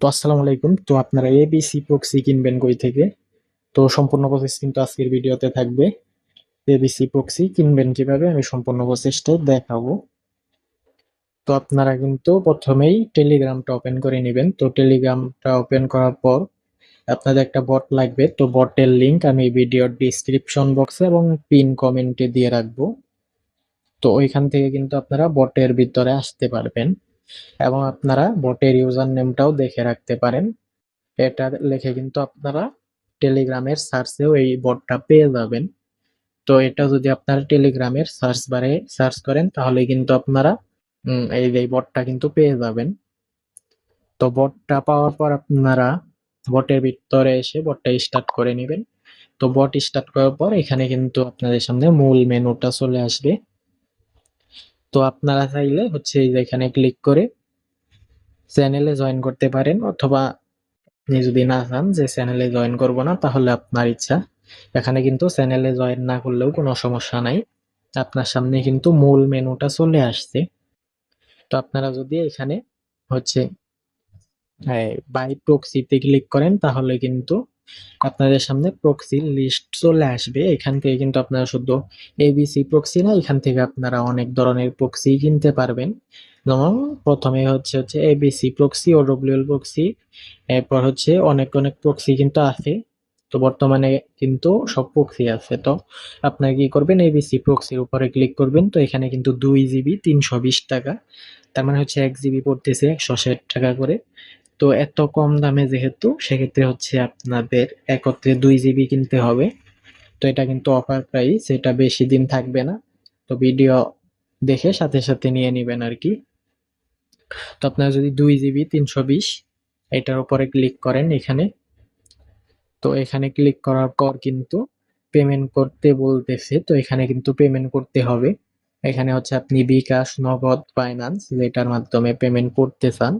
তো আসসালামু আলাইকুম। তো আপনারা এবিসি প্রক্সি কিনবেন কই থেকে? তো সম্পূর্ণ প্রসেস কিন্তু আজকের ভিডিওতে থাকবে। এবিসি প্রক্সি কিনবেন কিভাবে আমি সম্পূর্ণ প্রসেসটা দেখাবো। তো আপনারা কিন্তু প্রথমেই টেলিগ্রামটা ওপেন করে নেবেন। তো টেলিগ্রামটা ওপেন করার পর আপনাদের একটা বট লাগবে। তো বটের লিংক আমি ভিডিওর ডিসক্রিপশন বক্সে এবং পিন কমেন্টে দিয়ে রাখবো। তো ওইখান থেকে কিন্তু আপনারা বটের ভিতরে আসতে পারবেন এবং আপনারা বটের ইউজার নেমটাও দেখে রাখতে পারেন। এটা লিখে কিন্তু আপনারা টেলিগ্রামের সার্চেও এই বটটা পেয়ে যাবেন। তো এটা যদি আপনারা টেলিগ্রামের সার্চ বারে সার্চ করেন তাহলে কিন্তু আপনারা এই বটটা কিন্তু পেয়ে যাবেন। তো বটটা পাওয়ার পর আপনারা বটের ভিতরে এসে বটটা স্টার্ট করে নেবেন। তো বট স্টার্ট করার পর এখানে কিন্তু আপনাদের সামনে মূল মেনুটা চলে আসবে। তো আপনারা চাইলে হচ্ছে এই যে এখানে ক্লিক করে চ্যানেলে জয়েন করতে পারেন, অথবা আপনি যদি না চান যে চ্যানেলে জয়েন করব না তাহলে আপনার ইচ্ছা। এখানে কিন্তু চ্যানেলে জয়েন না করলেও কোনো সমস্যা নাই। আপনার সামনে কিন্তু মূল মেনুটা চলে আসছে। তো আপনারা যদি এখানে হচ্ছে বাই প্রক্সিতে ক্লিক করেন তাহলে কিন্তু আপনাদের সামনে প্রক্সির লিস্ট চলে আসবে। এখান থেকে কিন্তু আপনারা শুধু এবিসি প্রক্সি না, এখান থেকে আপনারা অনেক ধরনের প্রক্সি কিনতে পারবেন। যেমন প্রথমে হচ্ছে এবিসি প্রক্সি ও ডব্লিউএল প্রক্সি, এরপর হচ্ছে অনেক অনেক প্রক্সি কিন্তু আছে। তো বর্তমানে কিন্তু সব প্রক্সি আছে। তো আপনারা কি করবেন, এবিসি প্রক্সির উপরে ক্লিক করবেন। তো এখানে কিন্তু 2 জিবি 320 টাকা, তার মানে হচ্ছে 1 জিবি পড়তেছে 160 টাকা করে। তো এত কম দামে যেহেতু, সেক্ষেত্রে হচ্ছে আপনাদের একত্রে 2 জিবি কিনতে হবে। তো এটা কিন্তু অফার প্রাইস, এটা বেশি দিন থাকবে না। তো ভিডিও দেখে সাথে সাথে নিয়ে নেবেন আর কি। তো আপনারা যদি 2 জিবি 320 এটার উপরে ক্লিক করেন এখানে, তো এখানে ক্লিক করার পর কিন্তু পেমেন্ট করতে বলতেছে। তো এখানে কিন্তু পেমেন্ট করতে হবে। এখানে হচ্ছে আপনি বিকাশ, নগদ, ফাইন্যান্স যেটার মাধ্যমে পেমেন্ট করতে চান।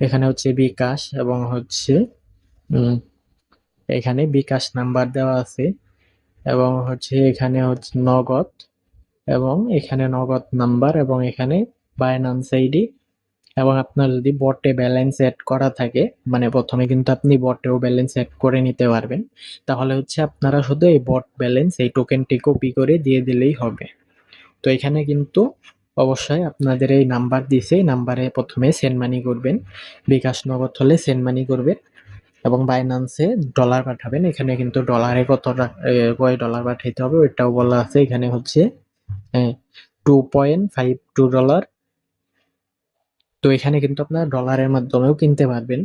এখানে হচ্ছে বিকাশ এবং হচ্ছে উম, এখানে বিকাশ নাম্বার দেওয়া আছে, এবং হচ্ছে এখানে হচ্ছে নগদ, এবং এখানে নগদ নাম্বার, এবং এখানে ফাইন্যান্স আইডি। এবং আপনার যদি বটে ব্যালেন্স অ্যাড করা থাকে, মানে প্রথমে কিন্তু আপনি বটেও ব্যালেন্স অ্যাড করে নিতে পারবেন, তাহলে হচ্ছে আপনারা শুধু এই বট ব্যালেন্স এই টোকেনটি কপি করে দিয়ে দিলেই হবে। তো এখানে কিন্তু অবশ্যই আপনাদের এই নাম্বার দিছে, এই নাম্বারে প্রথমে সেন্ড মানি করবেন। বিকাশ নগদ হলে সেন্ড মানি করবেন, এবং বাইন্যান্সে ডলার পাঠাবেন। এখানে কিন্তু ডলারে কয় ডলার পাঠাইতে হবে ওইটাও বলা আছে। এখানে হচ্ছে 2.52 ডলার। তো এখানে কিন্তু আপনারা ডলারের মাধ্যমেও কিনতে পারবেন।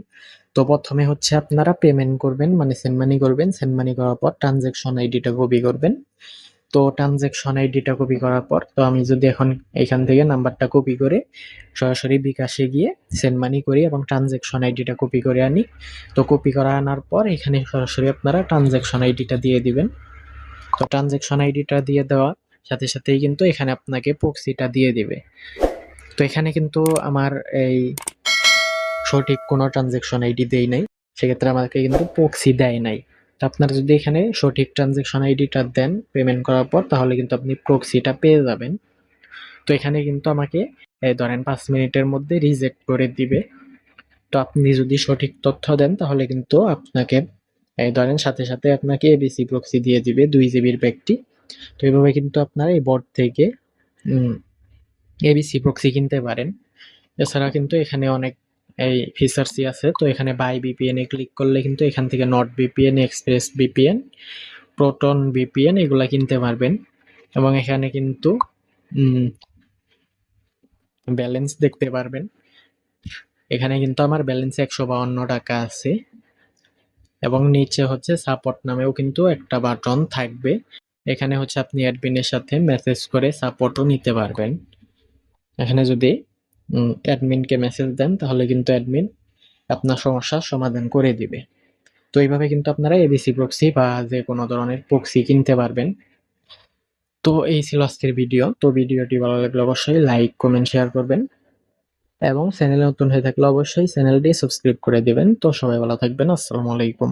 তো প্রথমে হচ্ছে আপনারা পেমেন্ট করবেন, মানে সেন্ড মানি করবেন। সেন্ড মানি করার পর ট্রানজাকশন আইডিটা কপি করবেন। তো ট্রানজাকশন আইডিটা কপি করার পর, তো আমি যদি এখন এখান থেকে নাম্বারটা কপি করে সরাসরি বিকাশে গিয়ে সেন্ড মানি করি এবং ট্রানজাকশন আইডিটা কপি করে আনি। তো কপি করে আনার পর এখানে সরাসরি আপনারা ট্রানজাকশন আইডিটা দিয়ে দিবেন। তো ট্রানজাকশন আইডিটা দিয়ে দেওয়ার সাথে সাথেই কিন্তু এখানে আপনাকে প্রক্সিটা দিয়ে দিবে। তো এখানে কিন্তু আমার এই সঠিক কোনো ট্রানজাকশন আইডি দেই নাই, সেক্ষেত্রে আমাকে কিন্তু প্রক্সি দেয় নাই। তো আপনারা যদি এখানে সঠিক ট্রানজাকশন আইডিটা দেন পেমেন্ট করার পর, তাহলে কিন্তু আপনি প্রক্সিটা পেয়ে যাবেন। তো এখানে কিন্তু আমাকে ধরেন 5 মিনিটের মধ্যে রিজেক্ট করে দিবে। তো আপনি যদি সঠিক তথ্য দেন তাহলে কিন্তু আপনাকে ধরেন সাথে সাথে আপনাকে এবিসি প্রক্সি দিয়ে দিবে 2 জিবির প্যাকটি। তো এইভাবে কিন্তু আপনারা এই বট থেকে এবিসি প্রক্সি কিনতে পারেন। এছাড়া কিন্তু এখানে অনেক এই ফিচার্সই আছে। তো এখানে বাই ভিপিএন এ ক্লিক করলে কিন্তু এখান থেকে not VPN, express VPN, proton VPN এগুলা কিনতে পারবেন। এবং এখানে কিন্তু ব্যালেন্স দেখতে পারবেন। এখানে কিন্তু আমার ব্যালেন্স 152 টাকা আছে, এবং নিচে হচ্ছে সাপোর্ট নামেও কিন্তু একটা বাটন থাকবে। এখানে হচ্ছে আপনি অ্যাডমিনের সাথে মেসেজ করে সাপোর্টও নিতে পারবেন। এখানে যদি অ্যাডমিনকে মেসেজ দেন তাহলে কিন্তু অ্যাডমিন আপনার সমস্যার সমাধান করে দিবে। তো এইভাবে কিন্তু আপনারা এবিসি প্রক্সি বা যে কোনো ধরনের প্রক্সি কিনতে পারবেন। তো এই ছিল আজকের ভিডিও। তো ভিডিওটি ভালো লাগলে অবশ্যই লাইক, কমেন্ট, শেয়ার করবেন, এবং চ্যানেলে নতুন হয়ে থাকলে অবশ্যই চ্যানেলটি সাবস্ক্রাইব করে দিবেন। তো সবাই ভালো থাকবেন। আসসালামু আলাইকুম।